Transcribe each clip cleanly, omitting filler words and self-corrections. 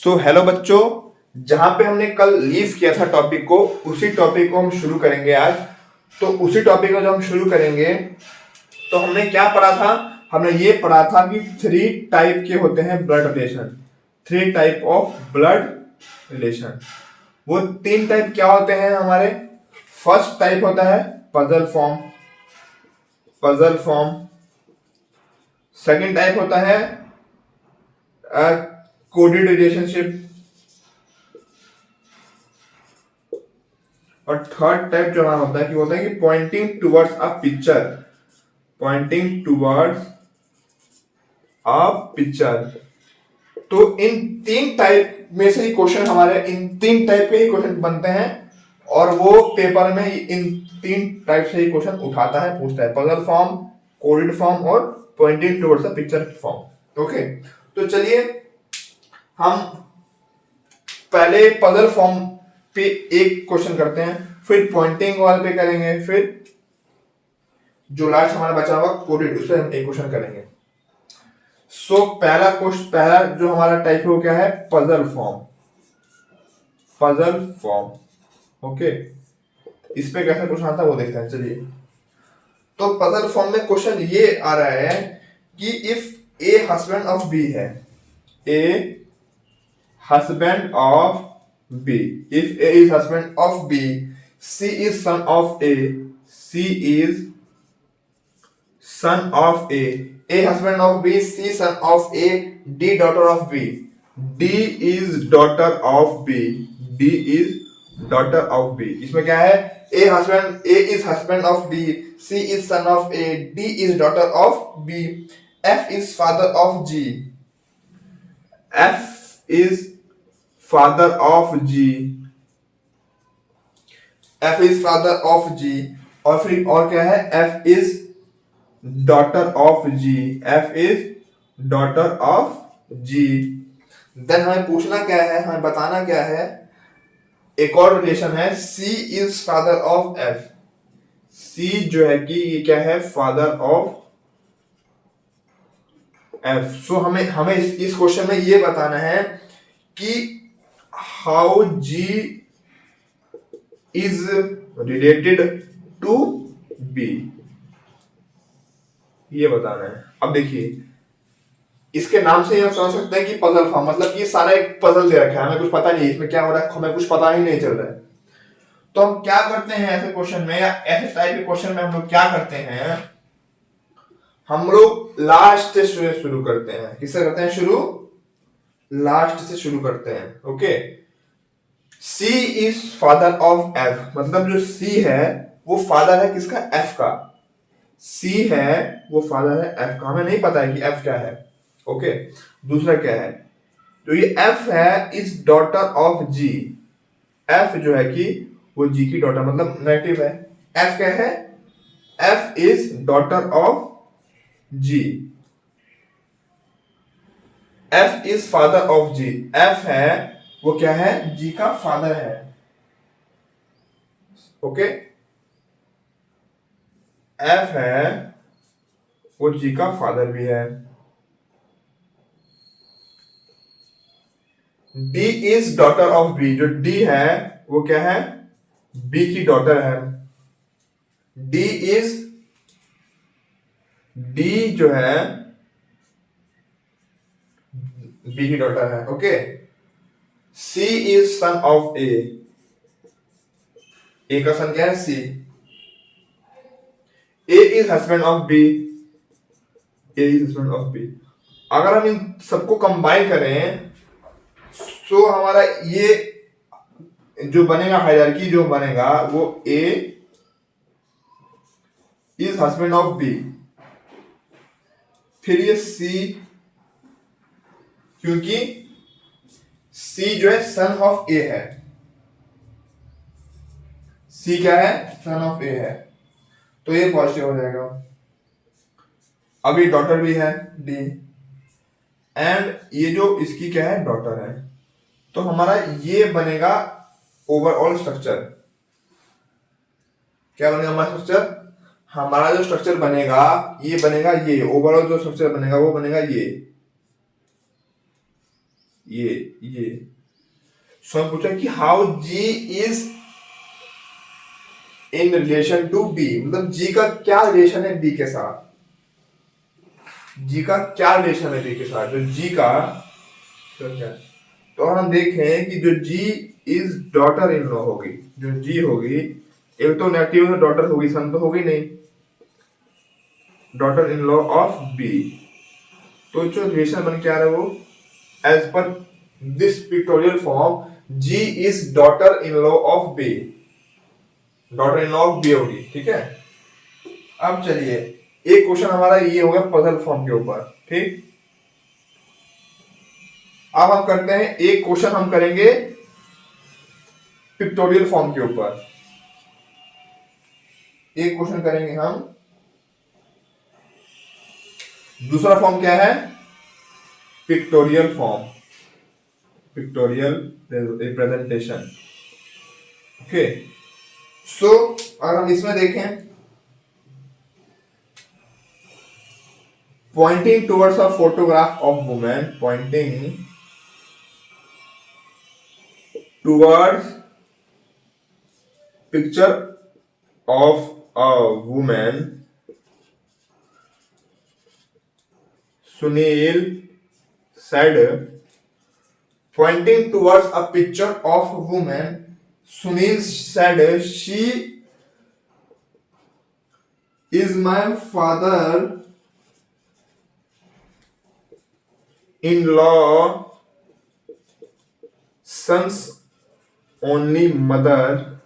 So hello बच्चों, जहां पे हमने कल लीव किया था टॉपिक को, उसी टॉपिक को हम शुरू करेंगे आज। तो उसी टॉपिक को जब हम शुरू करेंगे तो हमने क्या पढ़ा था? हमने ये पढ़ा था कि 3 टाइप के होते हैं blood relation. 3 type of blood relation. वो 3 टाइप क्या होते हैं हमारे? फर्स्ट टाइप होता है पजल फॉर्म। सेकंड टाइप होता है कोडेड रिलेशनशिप। और थर्ड टाइप जो हमारा होता है कि बोलते हैं कि पॉइंटिंग टुवर्ड्स अ पिक्चर। तो इन 3 टाइप में से ही क्वेश्चन हमारे इन 3 टाइप के ही क्वेश्चन बनते हैं और वो पेपर में इन 3 टाइप से ही क्वेश्चन उठाता है, पूछता है। पजल फॉर्म, कोडेड फॉर्म और pointing towards a picture form. Okay, तो चलिए हम पहले पजल फॉर्म पे एक क्वेश्चन करते हैं, फिर पॉइंटिंग वाले पे करेंगे, फिर जो लास्ट हमारा बचा हुआ कोडेड, उस पर हम एक क्वेश्चन करेंगे। सो पहला जो हमारा टाइप है वो क्या है? Puzzle form. ओके, इस पे कैसा क्वेश्चन आता है वो देखते हैं। चलिए, तो पजल फॉर्म में क्वेश्चन ये आ रहा है कि if A husband of B है, A husband of B. If A is husband of B, C is son of A. C is son of A. A husband of B, C son of A, D daughter of B. D is daughter of B. D is daughter of B. इसमें क्या है? A is husband of D. C is son of A. D is daughter of B. F is father of G. F is father of G. F is father of G. और फिर और क्या है? F is daughter of G. F is daughter of G. Then हमें पूछना क्या है, हमें बताना क्या है? एक और रिलेशन है, C is father of F. C जो है कि ये क्या है? Father of F. सो हमें इस क्वेश्चन में ये बताना है कि how G is related to B, ये बताना है। अब देखिए, इसके नाम से हम समझ सकते हैं कि पजल फॉर्म, मतलब कि सारा एक पजल दे रखा है, हमें कुछ पता नहीं इसमें क्या हो रहा है, हमें कुछ पता ही नहीं चल रहा है। तो हम क्या करते हैं ऐसे क्वेश्चन में, या ऐसे टाइप के क्वेश्चन में हम लोग क्या करते हैं? हम लोग लास्ट से शुरू करते हैं। किससे करते हैं शुरू? लास्ट से शुरू करते हैं। Okay, C is father of F, मतलब जो C है वो फादर है किसका? F का। C है वो फादर है F का। हमें नहीं पता है कि F क्या है। ओके, दूसरा क्या है? तो ये F है is daughter of G। F जो है कि वो G की डॉटर, मतलब नेगेटिव है। F क्या है? F is daughter of G। F is father of G। F है वो क्या है? G का फादर है। ओके, F है वो G का फादर भी है। D is daughter of B। जो D है वो क्या है? B की डॉटर है। D जो है B की डॉटर है। Okay, C is son of A। A का सन क्या है? C। A is husband of B। A is husband of B। अगर हम इन सबको कंबाइन करें तो हमारा ये जो बनेगा, हायरार्की जो बनेगा वो A is husband of B, फिर ये C, क्योंकि C जो है सन ऑफ A है। C क्या है? सन ऑफ A है, तो ये पॉजिटिव हो जाएगा। अभी डॉटर भी है D, एंड ये जो इसकी क्या है? डॉटर है। तो हमारा ये बनेगा ओवरऑल स्ट्रक्चर। क्या बनेगा हमारा स्ट्रक्चर? हमारा जो स्ट्रक्चर बनेगा ये बनेगा, ये ओवरऑल जो स्ट्रक्चर बनेगा वो बनेगा ये। ये सो हम पूछा कि how G is in relation to B, मतलब जी का क्या रिलेशन है बी के साथ, जी का क्या रिलेशन है बी के साथ, जो जी का तो क्या, तो अगर हम देखें कि जो जी इज डॉटर इन लॉ होगी, जो जी होगी, एक तो नेगेटिव है, डॉटर होगी, सन तो होगी नहीं, daughter in law of B, तो जो रिलेशन बन के आ रहा है वो as per this pictorial form G is daughter in law of B, daughter in law of B होगी, ठीक है। अब चलिए एक क्वेश्चन हमारा ये हो गया पजल फॉर्म के ऊपर, ठीक। अब हम करते हैं एक क्वेश्चन हम करेंगे पिक्टोरियल फॉर्म के ऊपर, एक क्वेश्चन करेंगे हम, दूसरा फॉर्म क्या है, pictorial form, pictorial representation, okay. So अगर हम इसमें देखें, pointing towards a photograph of woman, pointing towards picture of a woman, Sunil said, pointing towards a picture of a woman, Sunil said, she is my father in law, son's only mother.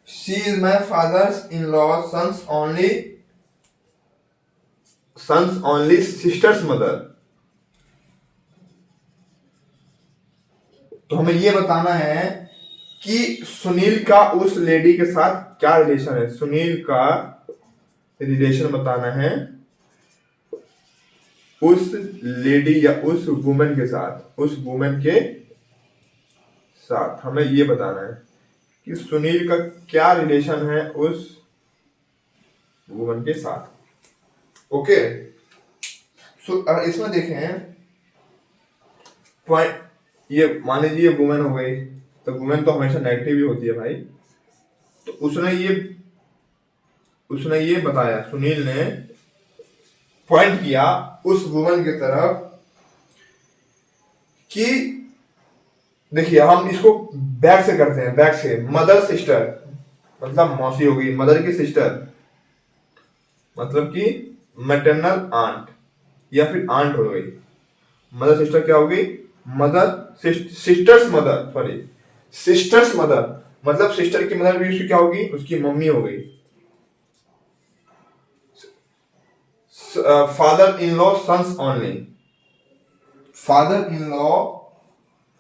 She is my father's in law, son's only sister's mother. तो हमें ये बताना है कि सुनील का उस lady के साथ क्या रिलेशन है, सुनील का रिलेशन बताना है उस लेडी या उस वुमेन के साथ, उस वुमेन के साथ हमें ये बताना है कि सुनील का क्या रिलेशन है उस वुमेन के साथ, ओके। सो अगर इसमें देखें पॉइंट, ये मान लीजिए वुमेन हो गई, तो वुमेन तो हमेशा नेगेटिव ही होती है भाई, तो उसने ये बताया, सुनील ने पॉइंट किया उस वुमेन की तरफ कि देखिए हम इसको बैक से करते हैं, बैक से, मदर सिस्टर मतलब मौसी होगी, मदर की सिस्टर मतलब कि मैटरनल आंट या फिर आंट हो गई, मदर सिस्टर क्या होगी, mother sisters mother, sorry sisters mother, मतलब सिस्टर की मदर भी उसकी क्या होगी, उसकी मम्मी हो गई। Father in law sons only, father in law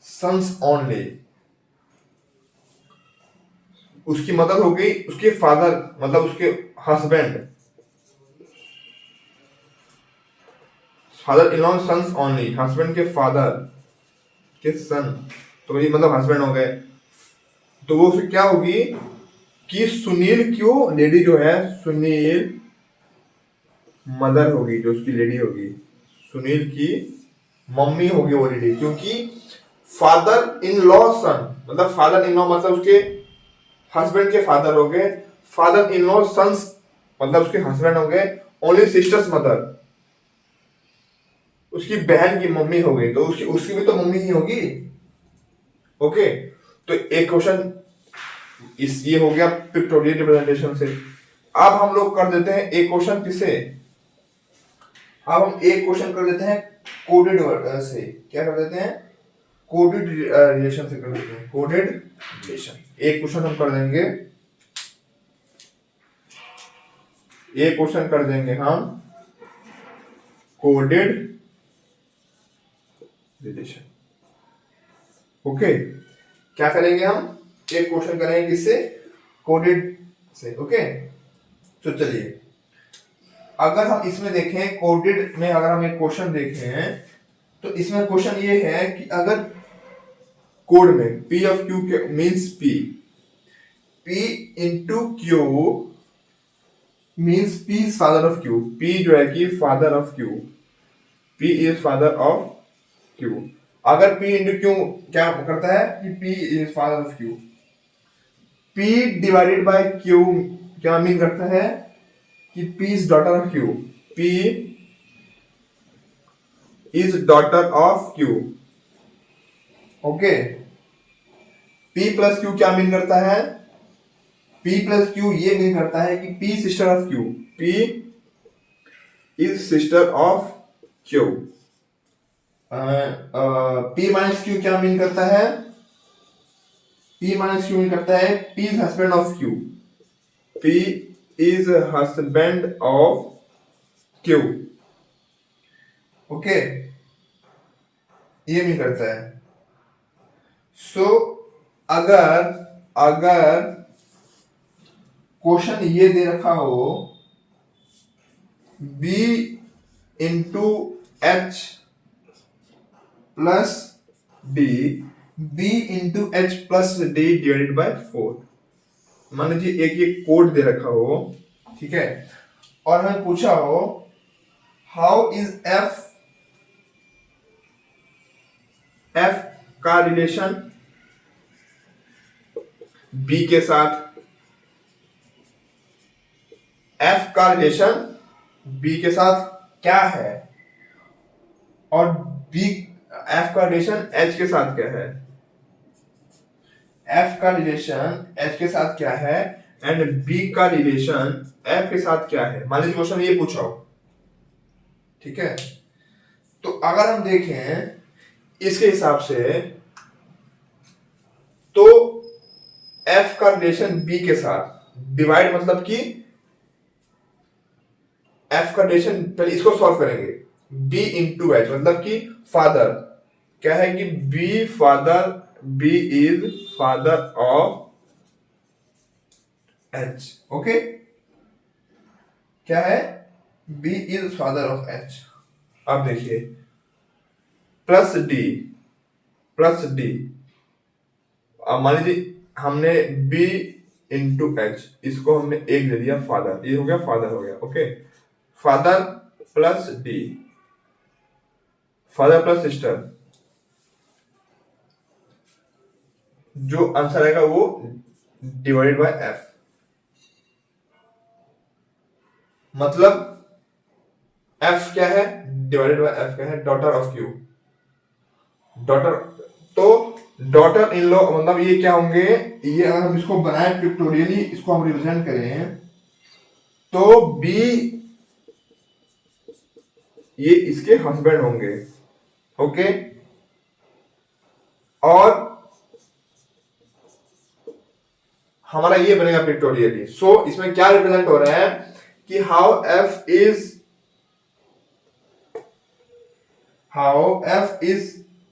sons only, उसकी मदर हो गई उसके फादर मतलब उसके husband, father in law sons only, husband के फादर के सन, तो ये मतलब हस्बैंड हो गए, तो वो फिर क्या होगी कि सुनील की वो लेडी जो है, सुनील मदर होगी, जो उसकी लेडी होगी, सुनील की मम्मी होगी वो लेडी, क्योंकि फादर इन लॉ सन मतलब फादर इन लॉ मतलब उसके हस्बैंड के फादर हो गए, फादर इन लॉ सन्स मतलब उसके हस्बैंड हो गए, ओनली सिस्टर्स मदर उसकी बहन की मम्मी हो गई, तो उसकी भी तो मम्मी ही होगी, ओके। तो एक क्वेश्चन इस ये हो गया पिक्टोरियल रिप्रेजेंटेशन से। अब हम लोग कर देते हैं एक क्वेश्चन किसे, अब हम एक क्वेश्चन कर देते हैं कोडेड से, क्या कर देते हैं, कोडेड रिलेशन से कर देते हैं, कोडेड रिलेशन। एक क्वेश्चन हम कर देंगे, एक क्वेश्चन कर देंगे हम कोडेड रिलेशन, ओके। क्या करेंगे हम, एक क्वेश्चन करेंगे किससे, कोडेड से, ओके। तो चलिए अगर हम इसमें देखें कोडेड में, अगर हम एक क्वेश्चन देखें तो इसमें क्वेश्चन ये है कि अगर कोड में P of Q means P into Q means P is father of Q, P जो है कि father of Q, P is father of Q. अगर P इंटू क्यू क्या करता है कि P is father of Q, P divided by Q क्या mean करता है कि P is daughter of Q, P is daughter of Q. Okay, P plus Q क्या मीन करता है, P प्लस क्यू ये मीन करता है कि P sister of Q, P is sister of Q. P minus Q क्या mean करता है, P माइनस क्यू मीन करता है P is husband of Q, P is husband of Q. Okay, ये मीन करता है। सो अगर क्वेश्चन ये दे रखा हो B into H plus D, B into H plus D divided by 4, मान लीजिए एक ये कोड दे रखा हो, ठीक है, और हमें पूछा हो हाउ इज F का रिलेशन B के साथ, F का रिलेशन B के साथ क्या है, और F का रिलेशन H के साथ क्या है, F का रिलेशन H के साथ क्या है एंड B का रिलेशन F के साथ क्या है। मान लीजिए क्वेश्चन ये पूछा हो, ठीक है, तो अगर हम देखें इसके हिसाब से तो F का रिलेशन B के साथ डिवाइड मतलब कि F का रिलेशन, पहले इसको सॉल्व करेंगे, B इंटू एच मतलब कि फादर क्या है कि B is father of H। Okay, क्या है, B is father of H। अब देखिए प्लस डी, अब मान लीजिए हमने B इंटू एच, इसको हमने एक दे दिया फादर, ये हो गया फादर हो गया। Okay, father plus D, father plus sister, जो आंसर आएगा वो डिवाइडेड बाय F, मतलब F क्या है, डिवाइडेड बाय F क्या है, डॉटर ऑफ क्यू, डॉटर, तो डॉटर इन लॉ मतलब ये क्या होंगे, ये अगर हम इसको बनाए पिक्टोरियली, इसको हम रिप्रेजेंट करें तो B ये इसके हस्बैंड होंगे। ओके, और हमारा ये बनेगा पिक्टोरियली। सो इसमें क्या रिप्रेजेंट हो रहा है कि how F is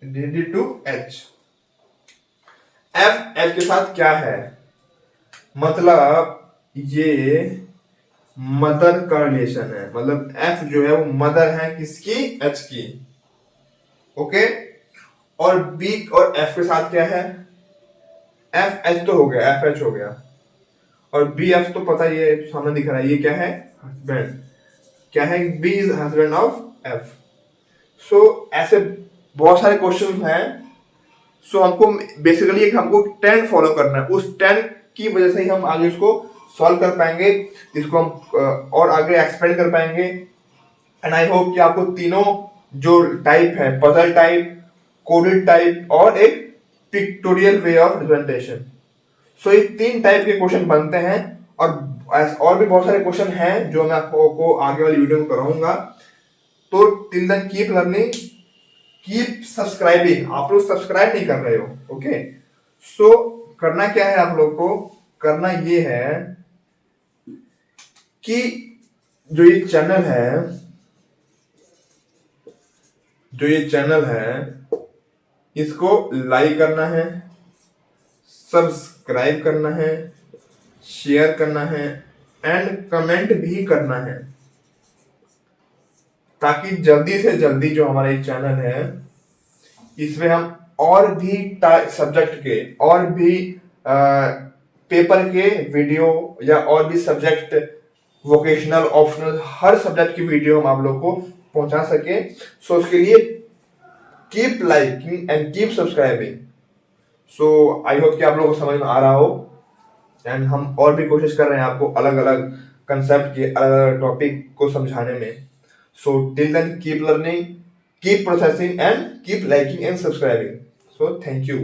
related to H, F के साथ क्या है, मतलब ये मदर का रिलेशन है, मतलब F जो है वो मदर है किसकी, H की। ओके, और B और F के साथ क्या है, F H तो हो गया, F H हो गया, और B F तो पता ही है, सामने दिख रहा है, ये क्या है, हस्बैंड, क्या है, B is husband of F। सो ऐसे बहुत सारे क्वेश्चन हैं। सो हमको बेसिकली एक हमको ट्रेंड फॉलो करना है, उस ट्रेंड की वजह से ही हम आगे इसको सॉल्व कर पाएंगे, इसको हम और आगे एक्सपेंड कर पाएंगे। एंड आई होप कि आपको तीनों जो टाइप है, पजल टाइप, कोडेड टाइप और एक पिक्टोरियल वे ऑफ रिप्रेजेंटेशन, सो ये 3 टाइप के क्वेश्चन बनते हैं, और भी बहुत सारे क्वेश्चन हैं जो मैं आपको आगे वाली वीडियो में कराऊंगा। तो till then keep learning, keep subscribing. आप लोग सब्सक्राइब नहीं कर रहे हो। ओके, सो करना क्या है, आप लोग को करना ये है कि जो ये चैनल है इसको लाइक करना है, सब्सक्राइब करना है, शेयर करना है एंड कमेंट भी करना है, ताकि जल्दी से जल्दी जो हमारा ये चैनल है इसमें हम और भी सब्जेक्ट के, और भी पेपर के वीडियो या और भी सब्जेक्ट, वोकेशनल, ऑप्शनल, हर सब्जेक्ट की वीडियो हम आप लोग को पहुंचा सके। सो उसके लिए keep liking and keep subscribing. So I hope कि आप लोगों को समझ में आ रहा हो, एंड हम और भी कोशिश कर रहे हैं आपको अलग अलग कंसेप्ट के अलग अलग टॉपिक को समझाने में। So till then keep learning, keep processing and keep liking and subscribing. So thank you.